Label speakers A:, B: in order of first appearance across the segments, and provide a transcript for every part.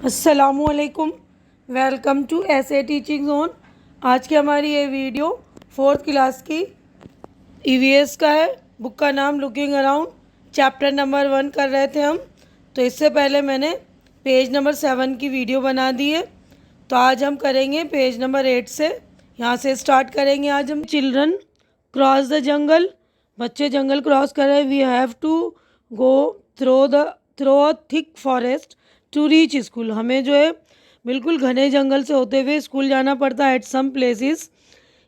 A: अस्सलामुअलैकुम। Welcome to ऐसे teaching zone. आज की हमारी ये वीडियो फोर्थ क्लास की ईवीएस का है। बुक का नाम लुकिंग अराउंड, चैप्टर नंबर 1 कर रहे थे हम। तो इससे पहले मैंने पेज नंबर 7 की वीडियो बना दी है। तो आज हम करेंगे पेज नंबर 8 से। यहाँ से स्टार्ट करेंगे आज हम। चिल्ड्रन क्रॉस द जंगल, बच्चे जंगल क्रॉस कर रहे हैं। We have to go through a thick forest to reach school. हमें जो है बिल्कुल घने जंगल से होते हुए स्कूल जाना पड़ता है। At some places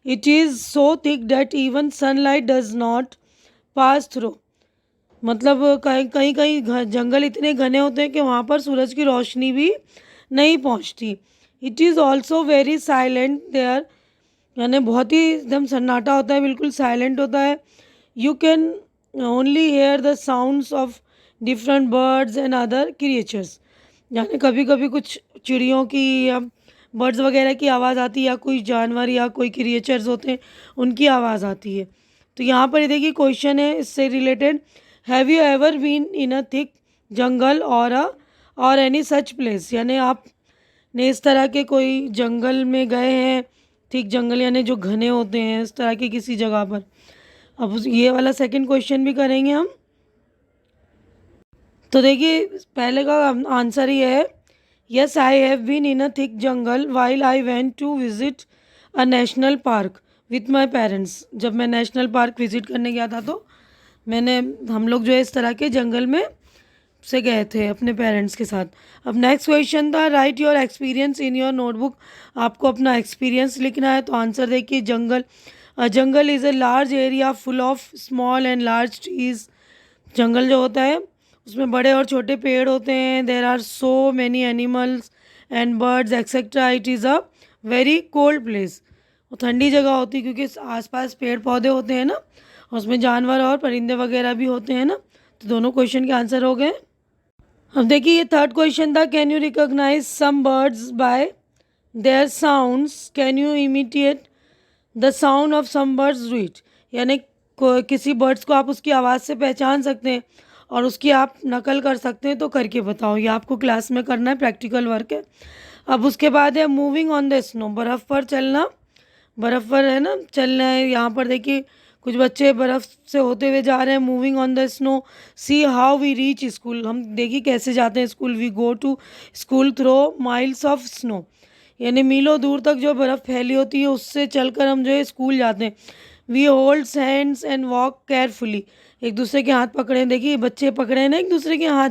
A: it is so thick that even sunlight does not pass through. मतलब कहीं कहीं कहीं जंगल इतने घने होते हैं कि वहाँ पर सूरज की रोशनी भी नहीं पहुँचती। It is also very silent there, यानी बहुत ही एकदम सन्नाटा होता है, बिल्कुल साइलेंट होता है। You can only hear the sounds of different birds and other creatures. यानी कभी कभी कुछ चिड़ियों की या बर्ड्स वगैरह की आवाज़ आती है, या कोई जानवर या कोई क्रिएचर्स होते हैं उनकी आवाज़ आती है। तो यहाँ पर ये देखिए क्वेश्चन है इससे related. Have you ever been in a thick jungle or any such place. यानी आपने इस तरह के कोई जंगल में गए हैं, थिक जंगल यानी जो घने होते हैं, इस तरह की किसी जगह पर। अब ये वाला सेकंड क्वेश्चन भी करेंगे हम। तो देखिए पहले का आंसर ये है, yes I have been in a thick jungle while I went to visit a national park with my parents. जब मैं नेशनल पार्क विजिट करने गया था तो हम लोग जो है इस तरह के जंगल में से गए थे अपने पेरेंट्स के साथ। अब नेक्स्ट क्वेश्चन था, write your experience in your notebook. आपको अपना एक्सपीरियंस लिखना है। तो आंसर देखिए, jungle is a large area full of small and large trees. जंगल जो होता है उसमें बड़े और छोटे पेड़ होते हैं। There are so many animals and birds etcetera. It is a very cold place. वो ठंडी जगह होती है क्योंकि आसपास पेड़ पौधे होते हैं ना, और उसमें जानवर और परिंदे वगैरह भी होते हैं ना। तो दोनों क्वेश्चन के आंसर हो गए। अब देखिए ये थर्ड क्वेश्चन था, can you recognise some birds by their sounds, can you imitate the sound of some birds do it. यानी किसी बर्ड्स को आप उसकी आवाज़ से पहचान सकते हैं और उसकी आप नकल कर सकते हैं, तो करके बताओ। ये आपको क्लास में करना है, प्रैक्टिकल वर्क है। अब उसके बाद है मूविंग ऑन द स्नो, बर्फ़ पर चलना। बर्फ़ पर है ना चलना है। यहाँ पर देखिए कुछ बच्चे बर्फ़ से होते हुए जा रहे हैं। Moving on the snow, see how we reach school. हम देखिए कैसे जाते हैं स्कूल। We go to school through miles of snow. यानी मीलों दूर तक जो बर्फ़ फैली होती है उससे चलकर हम जो है स्कूल जाते हैं। We holds hands and walk carefully. एक दूसरे के हाथ पकड़े हैं, देखिए बच्चे पकड़े हैं ना एक दूसरे के हाथ,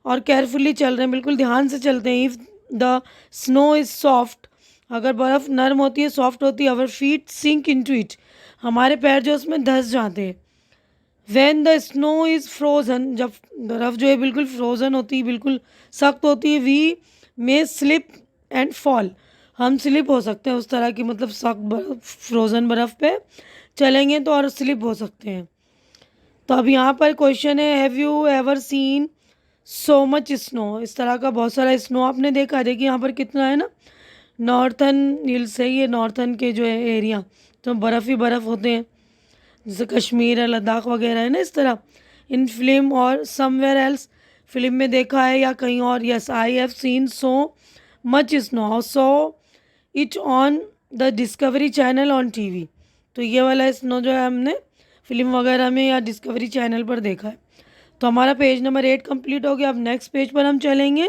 A: और केयरफुली चल रहे हैं, बिल्कुल ध्यान से चलते हैं। If the snow is soft, अगर बर्फ़ नरम होती है, सॉफ्ट होती है, अवर फीट सिंक इनटू इट, हमारे पैर जो उसमें धंस जाते हैं। When the snow is frozen, जब बर्फ़ जो है बिल्कुल फ्रोज़न होती है, बिल्कुल सख्त होती है, we may slip and fall, हम स्लिप हो सकते हैं उस तरह की, मतलब सख्त बर्फ़, फ्रोज़न बर्फ़ पे चलेंगे तो और स्लिप हो सकते हैं। तो अब यहाँ पर क्वेश्चन है, have you ever seen so much snow. इस तरह का बहुत सारा स्नो आपने देखा। देखिए यहाँ पर कितना है ना, नॉर्थन हिल्स है ये, नॉर्थन के जो है एरिया, तो बर्फ़ ही बर्फ़ होते हैं, जैसे कश्मीर है, लद्दाख वगैरह है ना, इस तरह। इन फिल्म और समवेयर एल्स, फिल्म में देखा है या कहीं और। Yes I have seen so much snow, so it on the discovery channel on TV. तो ये वाला स्नो जो है हमने फिल्म वगैरह में या डिस्कवरी चैनल पर देखा है। तो हमारा पेज नंबर 8 कंप्लीट हो गया। अब नेक्स्ट पेज पर हम चलेंगे।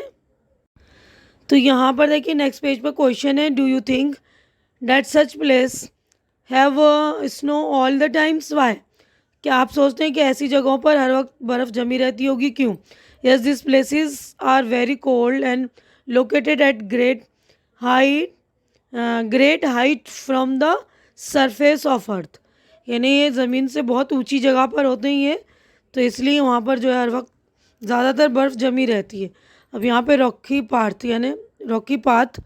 A: तो यहाँ पर देखिए नेक्स्ट पेज पर क्वेश्चन है, do you think that such place have snow all the times why. क्या आप सोचते हैं कि ऐसी जगहों पर हर वक्त बर्फ़ जमी रहती होगी, क्यों। Yes this places are very cold and located at great height from the surface of earth. यानी ये ज़मीन से बहुत ऊंची जगह पर होते ही हैं, तो इसलिए वहाँ पर जो है हर वक्त ज़्यादातर बर्फ़ जमी रहती है। अब यहाँ पे रॉकी पाथ,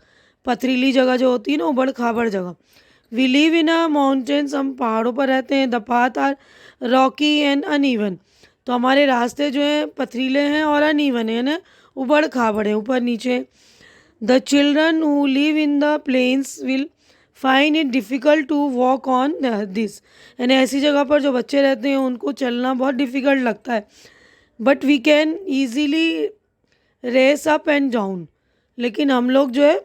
A: पथरीली जगह जो होती है ना, उबड़ खाबड़ जगह। We live in a mountains, हम पहाड़ों पर रहते हैं। The path are rocky and uneven, तो हमारे रास्ते जो हैं पथरीले हैं और अनइवन है ना, उबड़ खाबड़ है, ऊपर नीचे। The children who live in the plains will find it difficult to walk on this. यानी ऐसी जगह पर जो बच्चे रहते हैं उनको चलना बहुत डिफ़िकल्ट लगता है। But we can easily race up and down, लेकिन हम लोग जो है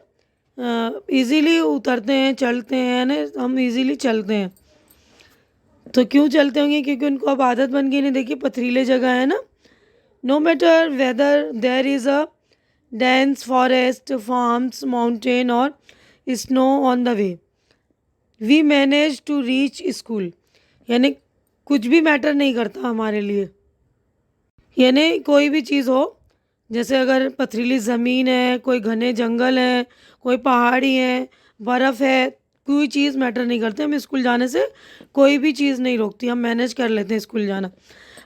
A: इजीली उतरते हैं, चलते हैं ना, हम इजीली चलते हैं। तो क्यों चलते होंगे? क्योंकि उनको अब आदत बन गई। नहीं, देखिए पथरीले जगह है ना, no matter whether there is a dense forest, farms, mountain or snow on the way, we manage to reach school। यानी कुछ भी मैटर नहीं करता हमारे लिए। यानी कोई भी चीज़ हो, जैसे अगर पथरीली ज़मीन है, कोई घने जंगल है, कोई पहाड़ी है, बर्फ़ है, कोई चीज़ मैटर नहीं करती। हम स्कूल जाने से कोई भी चीज़ नहीं रोकती, हम मैनेज कर लेते हैं स्कूल जाना।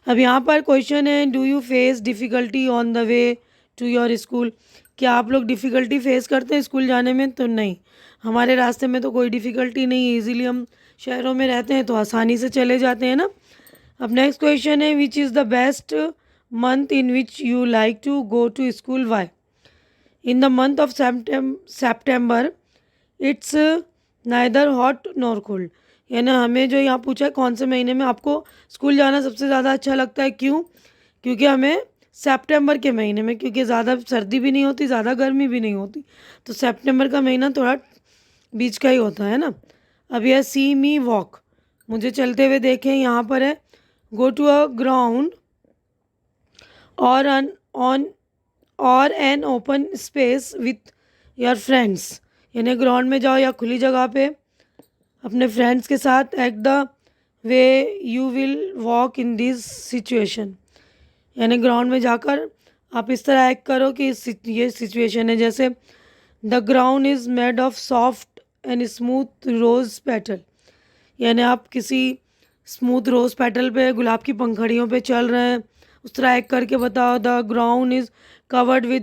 A: अब यहाँ पर क्वेश्चन है, do you face difficulty on the way to your school? क्या आप लोग डिफ़िकल्टी फेस करते हैं स्कूल जाने में? तो नहीं, हमारे रास्ते में तो कोई डिफ़िकल्टी नहीं है, इजीली हम शहरों में रहते हैं तो आसानी से चले जाते हैं ना। अब नेक्स्ट क्वेश्चन है, which is the best month in which you like to go to school? Why? In the month of September it's neither hot nor cold। यानी हमें जो यहाँ पूछा है कौन से महीने में आपको स्कूल जाना सबसे ज़्यादा अच्छा लगता है, क्यों? क्योंकि हमें सितंबर के महीने में, क्योंकि ज़्यादा सर्दी भी नहीं होती, ज़्यादा गर्मी भी नहीं होती, तो सितंबर का महीना थोड़ा बीच का ही होता है ना। अब यह सी मी वॉक, मुझे चलते हुए देखें, यहाँ पर है गो टू अ ग्राउंड और an open space with your friends. यानी ग्राउंड में जाओ या खुली जगह पे अपने फ्रेंड्स के साथ। Act the way you will walk in this situation. यानी ग्राउंड में जाकर आप इस तरह एक्ट करो कि ये सिचुएशन है, जैसे the ground is made of soft and smooth rose petal. यानी आप किसी स्मूथ रोज़ पेटल पे, गुलाब की पंखड़ियों पे चल रहे हैं, उस तरह एक्ट करके बताओ। The ground is covered with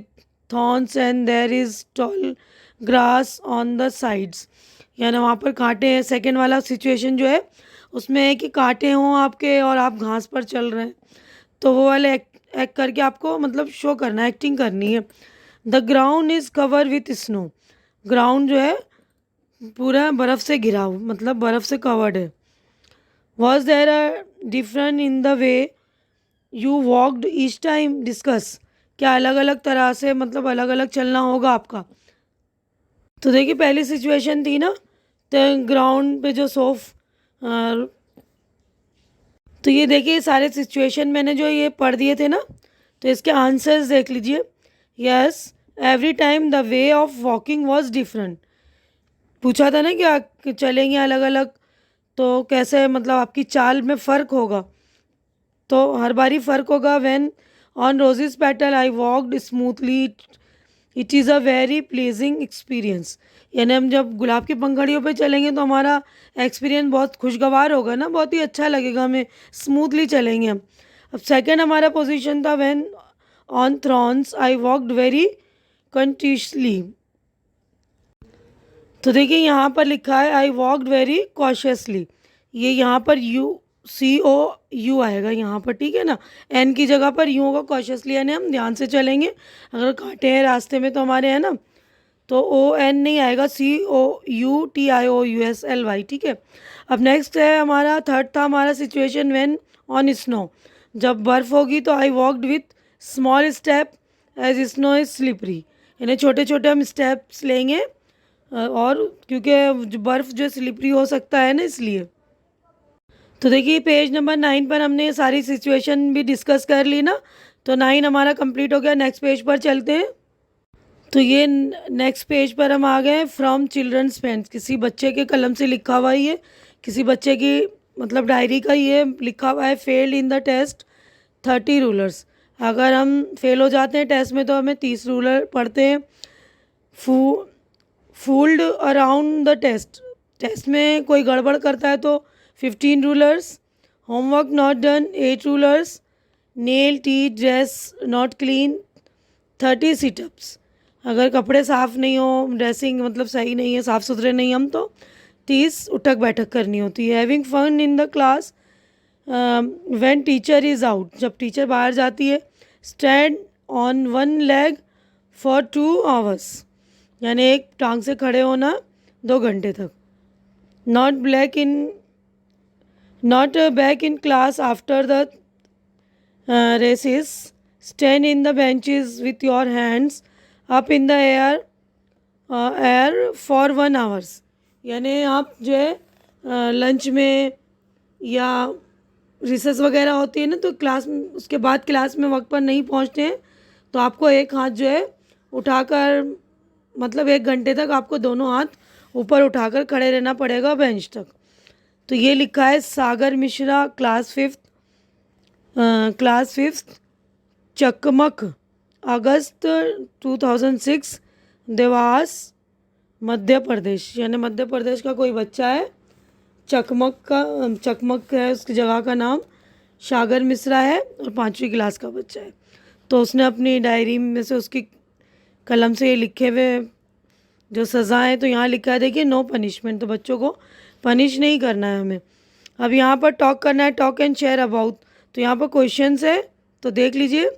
A: thorns and there is tall grass on the sides. यानी वहाँ पर कांटे हैं। सेकेंड वाला सिचुएशन जो है उसमें है कि कांटे हों आपके और आप घास पर चल रहे हैं, तो वो वाले एक्ट करके आपको मतलब शो करना है, एक्टिंग करनी है। The ground is cover with snow. Ground जो है पूरा बर्फ़ से घिरा हुआ, मतलब बर्फ़ से कवर्ड है। Was there a different in the way you walked each time? Discuss. क्या अलग अलग तरह से, मतलब अलग अलग चलना होगा आपका? तो देखिए पहली सिचुएशन थी ना, तो ग्राउंड पे जो तो ये देखिए सारे सिचुएशन मैंने जो ये पढ़ दिए थे ना, तो इसके आंसर्स देख लीजिए। Yes, every time the way of walking was different. पूछा था ना कि चलेंगे अलग अलग, तो कैसे, मतलब आपकी चाल में फ़र्क होगा, तो हर बारी फ़र्क होगा। When on roses petal I walked smoothly, it is a very pleasing experience. यानी हम जब गुलाब की पंखड़ियों पे चलेंगे तो हमारा एक्सपीरियंस बहुत खुशगवार होगा ना, बहुत ही अच्छा लगेगा हमें, स्मूथली चलेंगे हम। अब सेकंड हमारा पोजीशन था, when on Thrones I walked very continuously. तो देखिए यहाँ पर लिखा है आई वॉकड वेरी कॉशियसली। ये यहाँ पर COU आएगा यहाँ पर, ठीक है ना। एन की जगह पर यू होगा, कॉशियसली यानी हम ध्यान से चलेंगे। अगर कांटे हैं रास्ते में तो हमारे, है ना, तो ON नहीं आएगा, COUTIOUSLY, ठीक है। अब नेक्स्ट है हमारा, थर्ड था हमारा सिचुएशन, व्हेन ऑन स्नो। जब बर्फ़ होगी तो I walked with small step as snow is slippery. यानी छोटे छोटे हम स्टेप्स लेंगे, और क्योंकि जो बर्फ़ जो स्लिपरी हो सकता है ना, इसलिए। तो देखिए पेज नंबर 9 पर हमने सारी सिचुएशन भी डिस्कस कर ली ना, तो 9 हमारा कंप्लीट हो गया। नेक्स्ट पेज पर चलते हैं। तो ये नेक्स्ट पेज पर हम आ गए, फ्रॉम चिल्ड्रंस पेन। किसी बच्चे के कलम से लिखा हुआ है ये, किसी बच्चे की मतलब डायरी का ये लिखा हुआ है, failed in the test 30 rulers. अगर हम फेल हो जाते हैं टेस्ट में तो हमें 30 रूलर पढ़ते हैं। Fooled around the test, test में कोई गड़बड़ करता है तो 15 rulers. Homework not done 8 rulers. Nail T dress not clean 30 situps. अगर कपड़े साफ़ नहीं हो, ड्रेसिंग मतलब सही नहीं है, साफ़ सुथरे नहीं हम, तो 30 उठक बैठक करनी होती है। Having fun in the class when teacher is out, जब टीचर बाहर जाती है। Stand on one leg for 2 hours, यानी एक टांग से खड़े होना 2 घंटे तक। Not back in class after the recess. Stand in the benches with your hands up in the air for 1 hours, यानी आप जो है लंच में या रिसेस वगैरह होती है ना, तो क्लास उसके बाद क्लास में वक्त पर नहीं पहुंचते हैं तो आपको एक हाथ जो है उठाकर, मतलब 1 घंटे तक आपको दोनों हाथ ऊपर उठाकर खड़े रहना पड़ेगा बेंच तक। तो ये लिखा है सागर मिश्रा, क्लास फिफ्थ, चकमक, अगस्त 2006, देवास, मध्य प्रदेश। यानी मध्य प्रदेश का कोई बच्चा है, चकमक है उसकी जगह का नाम, सागर मिश्रा है और 5वीं क्लास का बच्चा है। तो उसने अपनी डायरी में से उसकी कलम से ये लिखे हुए जो सज़ा है, तो यहाँ लिखा है देखिए नो पनिशमेंट, तो बच्चों को पनिश नहीं करना है हमें। अब यहाँ पर टॉक करना है, टॉक एंड शेयर अबाउट, तो यहाँ पर क्वेश्चंस है तो देख लीजिए।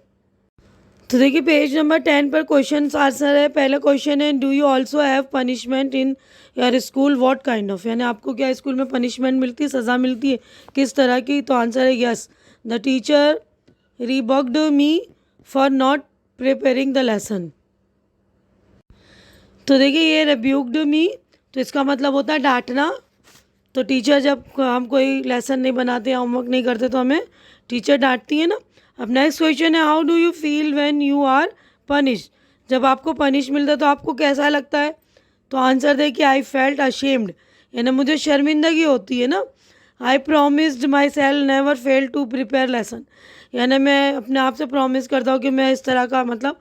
A: तो देखिए पेज नंबर 10 पर क्वेश्चन आंसर है। पहला क्वेश्चन है do you also have punishment in your school, what kind of, यानी आपको क्या स्कूल में पनिशमेंट मिलती है, सज़ा मिलती है, किस तरह की। तो आंसर है yes, the teacher rebuked me for not preparing the lesson. तो देखिए ये रिब्यूक्ड मी, तो इसका मतलब होता है डांटना। तो टीचर जब हम कोई लेसन नहीं बनाते, होमवर्क नहीं करते, तो हमें टीचर डांटती है ना। अब नेक्स्ट क्वेश्चन है how do you feel when you are punish, जब आपको पनिश मिलता है तो आपको कैसा लगता है। तो आंसर देखिए आई फेल्ट अशेम्ड, यानी मुझे शर्मिंदगी होती है ना। I promised myself never fail to prepare lesson, यानी मैं अपने आप से प्रॉमिस करता हूँ कि मैं इस तरह का मतलब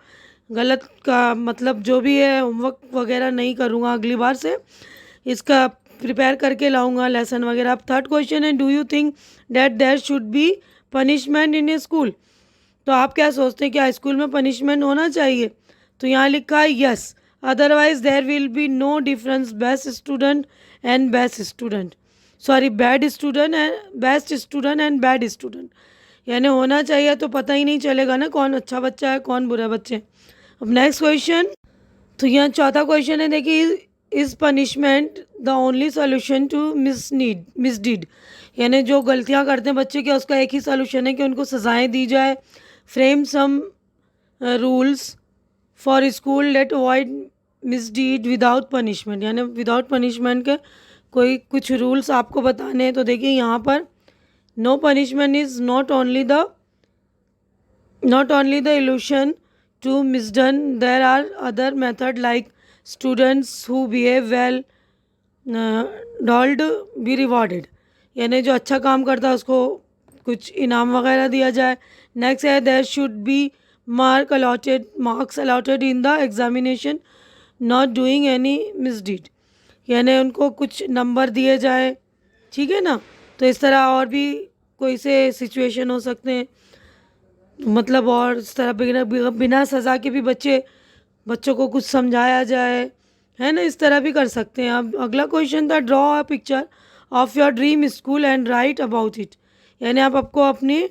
A: गलत का मतलब जो भी है होमवर्क वगैरह नहीं करूँगा अगली बार से, इसका प्रिपेयर करके लाऊंगा लेसन वगैरह। अब थर्ड क्वेश्चन है do you think that there should be punishment in a school, तो आप क्या सोचते हैं क्या स्कूल में पनिशमेंट होना चाहिए। तो यहाँ लिखा है yes, otherwise there will be no difference best student and best student, sorry bad student and best student and bad student, यानी होना चाहिए तो पता ही नहीं चलेगा ना कौन अच्छा बच्चा है कौन बुरा बच्चे। अब नेक्स्ट क्वेश्चन, तो यहाँ चौथा क्वेश्चन है देखिए is punishment the only solution to misdeed, यानी जो गलतियाँ करते हैं बच्चे, क्या उसका एक ही सोल्यूशन है कि उनको सज़ाएं दी जाए। Frame some rules for school let avoid misdeed without punishment, यानी विदाउट पनिशमेंट के कोई कुछ रूल्स आपको बताने हैं। तो देखिए यहाँ पर no punishment is not only the illusion to misdone, there are other method like students who behave well told be rewarded, यानी जो अच्छा काम करता है उसको कुछ इनाम वगैरह दिया जाए। नेक्स्ट है there should be marks allotted in the examination not doing any misdeed, यानी उनको कुछ नंबर दिए जाए, ठीक है ना। तो इस तरह और भी कोई से सिचुएशन हो सकते हैं, मतलब और इस तरह बिना सज़ा के भी बच्चों को कुछ समझाया जाए, है ना, इस तरह भी कर सकते हैं। अब अगला क्वेश्चन था draw a picture of your dream school and right about it, यानी आपको अपनी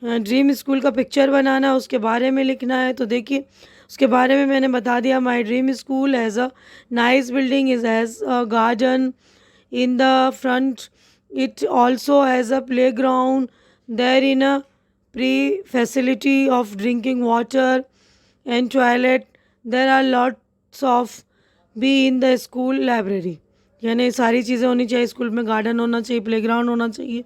A: ड्रीम स्कूल का पिक्चर बनाना है, उसके बारे में लिखना है। तो देखिए उसके बारे में मैंने बता दिया, my dream school has a nice building, is has a garden in the front, it also has a playground there in a facility of drinking water and toilet, there are lots of be in the school library, यानी सारी चीज़ें होनी चाहिए school में, garden होना चाहिए, playground होना चाहिए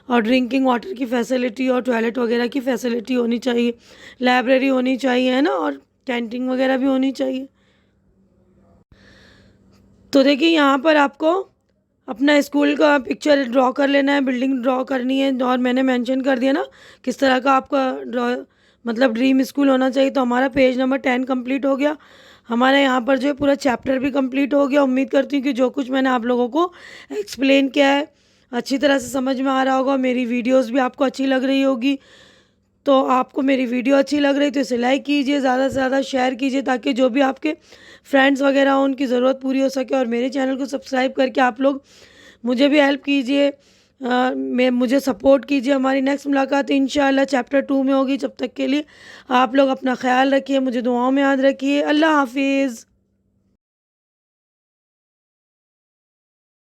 A: और ड्रिंकिंग वाटर की फैसिलिटी और टॉयलेट वगैरह की फैसिलिटी होनी चाहिए, लाइब्रेरी होनी चाहिए, है ना, और कैंटीन वगैरह भी होनी चाहिए। तो देखिए यहाँ पर आपको अपना स्कूल का पिक्चर ड्रॉ कर लेना है, बिल्डिंग ड्रॉ करनी है, और मैंने मेंशन कर दिया ना किस तरह का आपका ड्रॉ मतलब ड्रीम स्कूल होना चाहिए। तो हमारा पेज नंबर 10 कंप्लीट हो गया, हमारा यहाँ पर जो है पूरा चैप्टर भी कंप्लीट हो गया। उम्मीद करती हूँ कि जो कुछ मैंने आप लोगों को एक्सप्लेन किया है अच्छी तरह से समझ में आ रहा होगा, मेरी वीडियोज़ भी आपको अच्छी लग रही होगी। तो आपको मेरी वीडियो अच्छी लग रही तो इसे लाइक कीजिए, ज़्यादा से ज़्यादा शेयर कीजिए ताकि जो भी आपके फ्रेंड्स वगैरह हो उनकी ज़रूरत पूरी हो सके, और मेरे चैनल को सब्सक्राइब करके आप लोग मुझे भी हेल्प कीजिए, मुझे सपोर्ट कीजिए। हमारी नेक्स्ट मुलाकात इंशाल्लाह चैप्टर 2 में होगी। जब तक के लिए आप लोग अपना ख्याल रखिए, मुझे दुआओं में याद रखिए। अल्लाह हाफिज़।